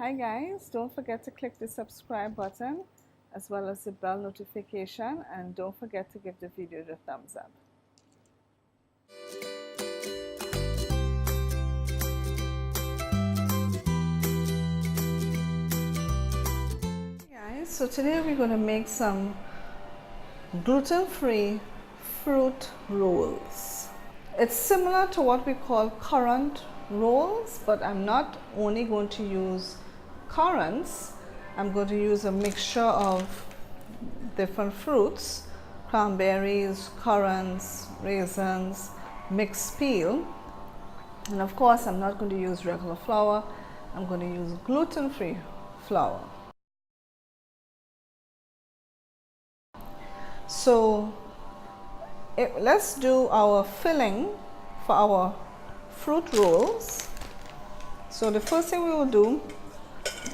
Hi guys, don't forget to click the subscribe button as well as the bell notification, and don't forget to give the video the thumbs up. Hey guys, so today we're going to make some gluten-free fruit rolls. It's similar to what we call currant rolls, but I'm not only going to use currants. I'm going to use a mixture of different fruits: cranberries, currants, raisins, mixed peel, and of course I'm not going to use regular flour. I'm going to use gluten-free flour. So let's do our filling for our fruit rolls. So the first thing we will do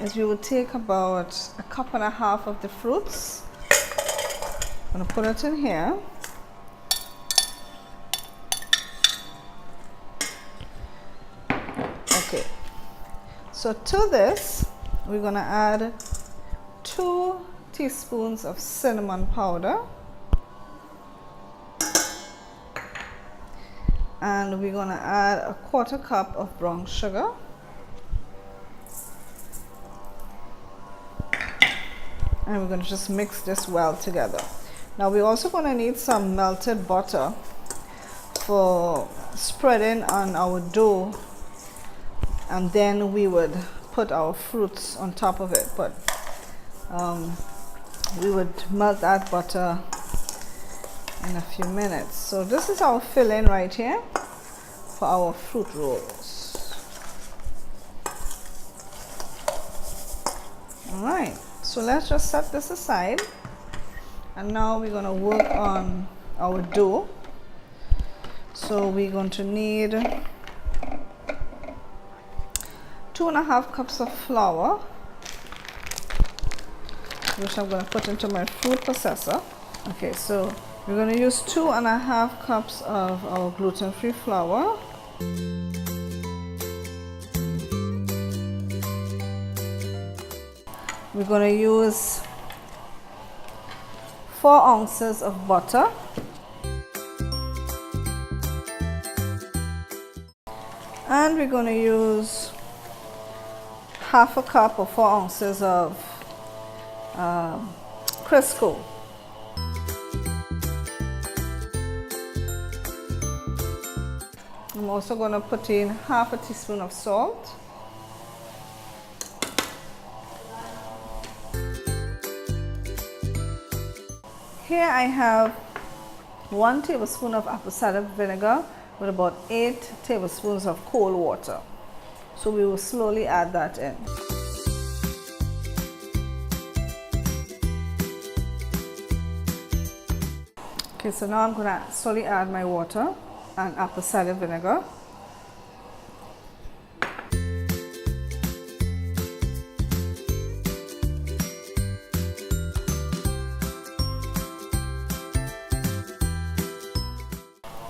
is we will take about 1.5 cups of the fruits. I'm going to put it in here. Okay, so to this we're going to add 2 teaspoons of cinnamon powder, and we're going to add 1/4 cup of brown sugar, and we're going to just mix this well together. Now we're also going to need some melted butter for spreading on our dough, and then we would put our fruits on top of it, but we would melt that butter in a few minutes. So this is our filling right here for our fruit rolls. All right, so let's just set this aside, and now we're going to work on our dough. So we're going to need 2.5 cups of flour, which I'm going to put into my fruit processor. Okay, so we're going to use 2.5 cups of our gluten-free flour. We're going to use 4 ounces of butter, and we're going to use 1/2 cup or 4 ounces of Crisco. I'm also going to put in 1/2 teaspoon of salt. Here I have 1 tablespoon of apple cider vinegar with about 8 tablespoons of cold water. So we will slowly add that in. Okay, so now I'm going to slowly add my water and apple cider vinegar.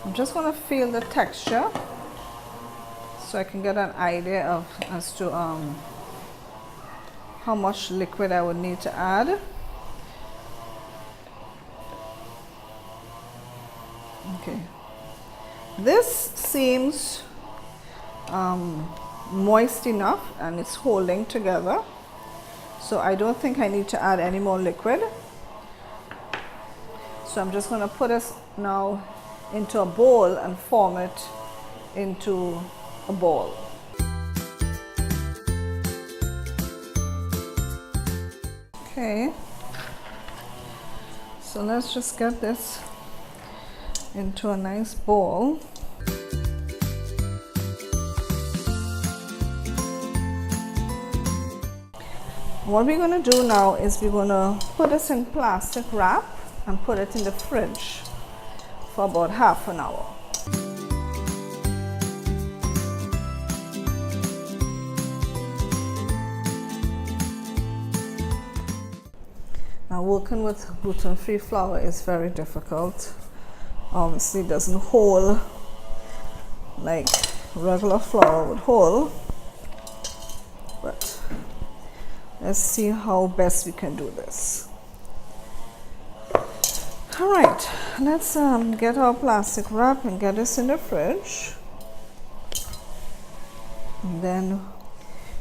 I'm just going to feel the texture so I can get an idea of as to how much liquid I would need to add. Okay, this seems moist enough and it's holding together, so I don't think I need to add any more liquid. So I'm just going to put this now into a bowl and form it into a ball. Okay, so let's just get this into a nice ball. What we're going to do now is we're going to put this in plastic wrap and put it in the fridge for about half an hour. Now working with gluten-free flour is very difficult. Obviously it doesn't hold like regular flour would hold, but Let's see how best we can do this. All right, let's get our plastic wrap and get this in the fridge. And then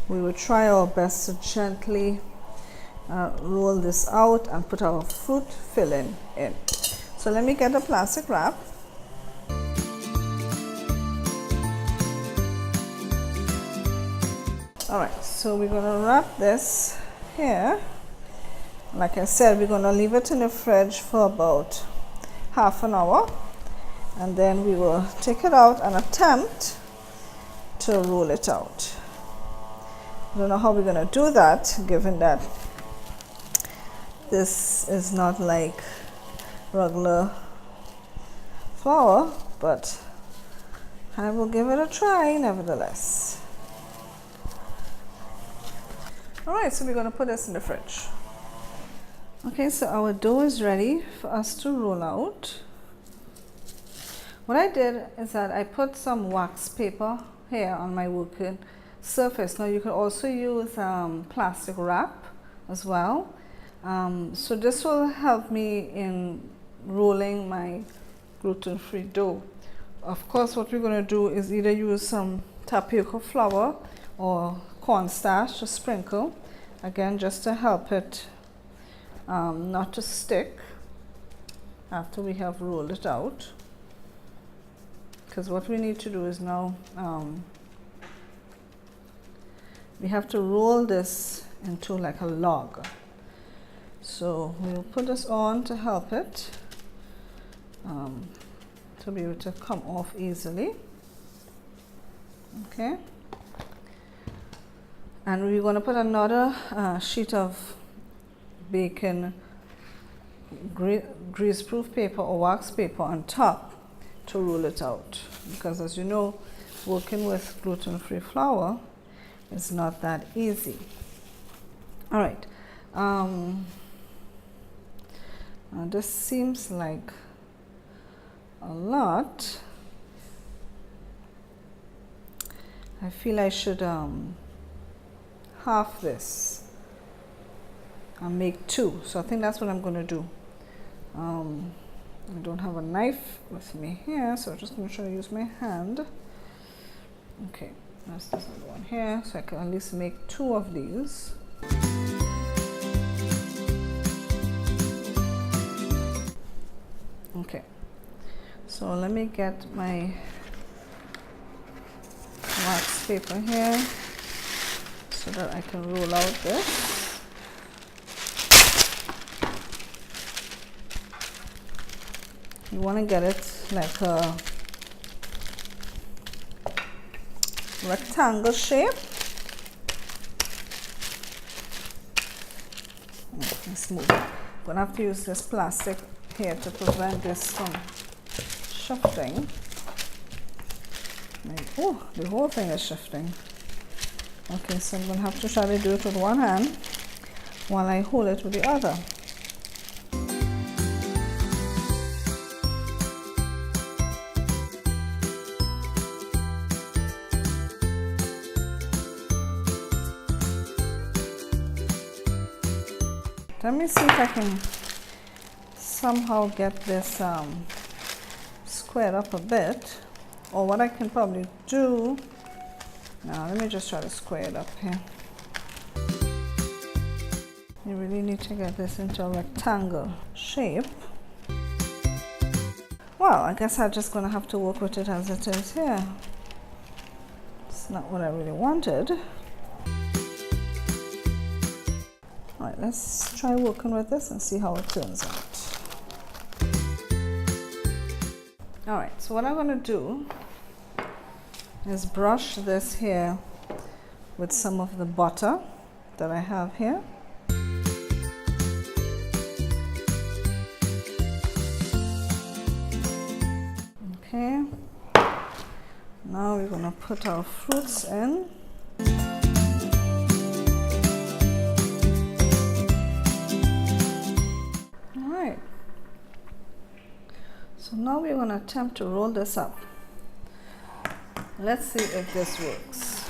we will try our best to gently roll this out and put our fruit filling in. So let me get the plastic wrap. All right, so we're gonna wrap this here. Like I said, we're gonna leave it in the fridge for about half an hour, and then we will take it out and attempt to roll it out. I don't know how we're gonna do that, given that this is not like regular flour, but I will give it a try nevertheless. All right, so we're gonna put this in the fridge. Okay, so our dough is ready for us to roll out. What I did is that I put some wax paper here on my working surface. Now you can also use plastic wrap as well. So this will help me in rolling my gluten-free dough. Of course, what we're going to do is either use some tapioca flour or cornstarch to sprinkle, again just to help it not to stick after we have rolled it out. Because what we need to do is now we have to roll this into like a log. So we'll put this on to help it to be able to come off easily. Okay, and we're going to put another sheet of baking greaseproof paper or wax paper on top to roll it out, because as you know, working with gluten-free flour is not that easy. All right, this seems like a lot. I feel I should half this and make two, so I think that's what I'm going to do. I don't have a knife with me here, so I'm just going to try to use my hand. Okay, that's this other one here, so I can at least make two of these. Okay, so let me get my wax paper here so that I can roll out this. You want to get it like a rectangle shape. Let's move it. I'm going to have to use this plastic here to prevent this from shifting. Oh, the whole thing is shifting. Okay, so I'm going to have to try to do it with one hand while I hold it with the other. Let me see if I can somehow get this squared up a bit, or what I can probably do. Now let me just try to square it up here. You really need to get this into a rectangle shape. Well, I guess I'm just gonna have to work with it as it is here. It's not what I really wanted. Alright, let's try working with this and see how it turns out. Alright, so what I'm going to do is brush this here with some of the butter that I have here. Okay, now we're going to put our fruits in. So now we're going to attempt to roll this up. Let's see if this works.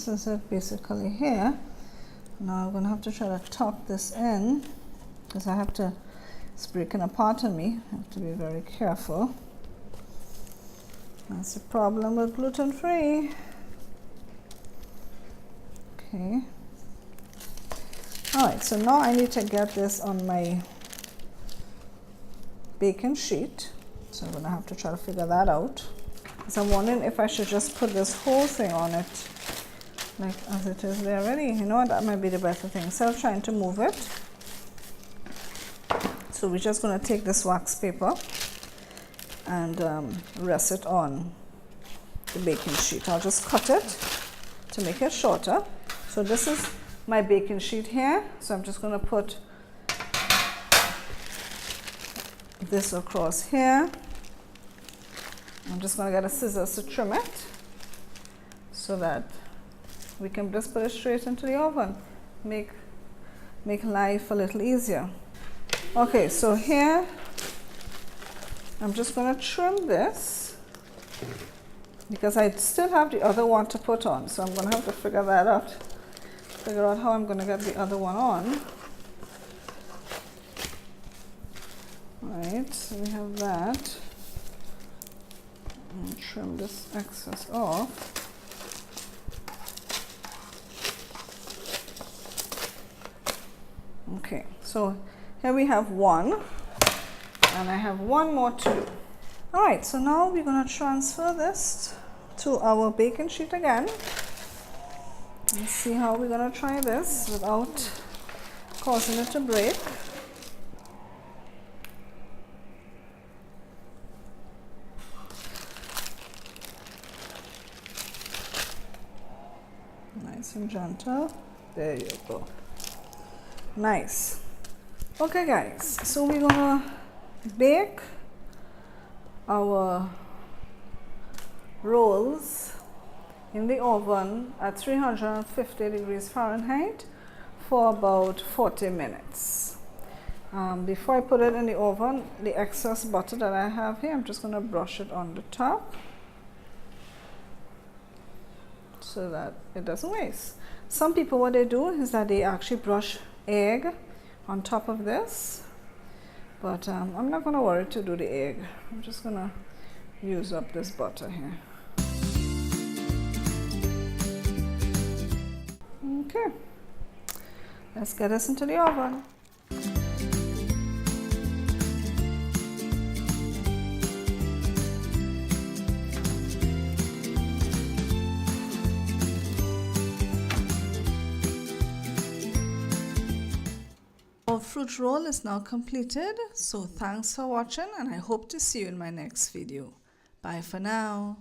this is it basically here. Now I'm going to have to try to tuck this in because I have to, it's breaking apart on me. I have to be very careful. That's the problem with gluten-free. Okay. All right, so now I need to get this on my baking sheet. So I'm going to have to try to figure that out. Because I'm wondering if I should just put this whole thing on it, like as it is there already. You know what, that might be the better thing. Instead of trying to move it. So we're just going to take this wax paper and rest it on the baking sheet. I'll just cut it to make it shorter. So this is my baking sheet here. So I'm just going to put this across here. I'm just going to get a scissors to trim it so that we can just put it straight into the oven. Make life a little easier. Okay, so here I'm just going to trim this because I still have the other one to put on. So I'm going to have to figure that out. Figure out how I'm going to get the other one on. Right, so we have that. And trim this excess off. Okay, so here we have one, and I have one more to do. All right, so now we're going to transfer this to our baking sheet again. Let's see how we're going to try this without causing it to break. Nice and gentle. There you go. Nice. Okay guys, so we're gonna bake our rolls in the oven at 350 degrees Fahrenheit for about 40 minutes. Before I put it in the oven, the excess butter that I have here, I'm just going to brush it on the top so that it doesn't waste. Some people, what they do is that they actually brush egg on top of this, but I'm not going to worry to do the egg. I'm just going to use up this butter here. Okay, let's get this into the oven. Our fruit roll is now completed, so thanks for watching and I hope to see you in my next video. Bye for now.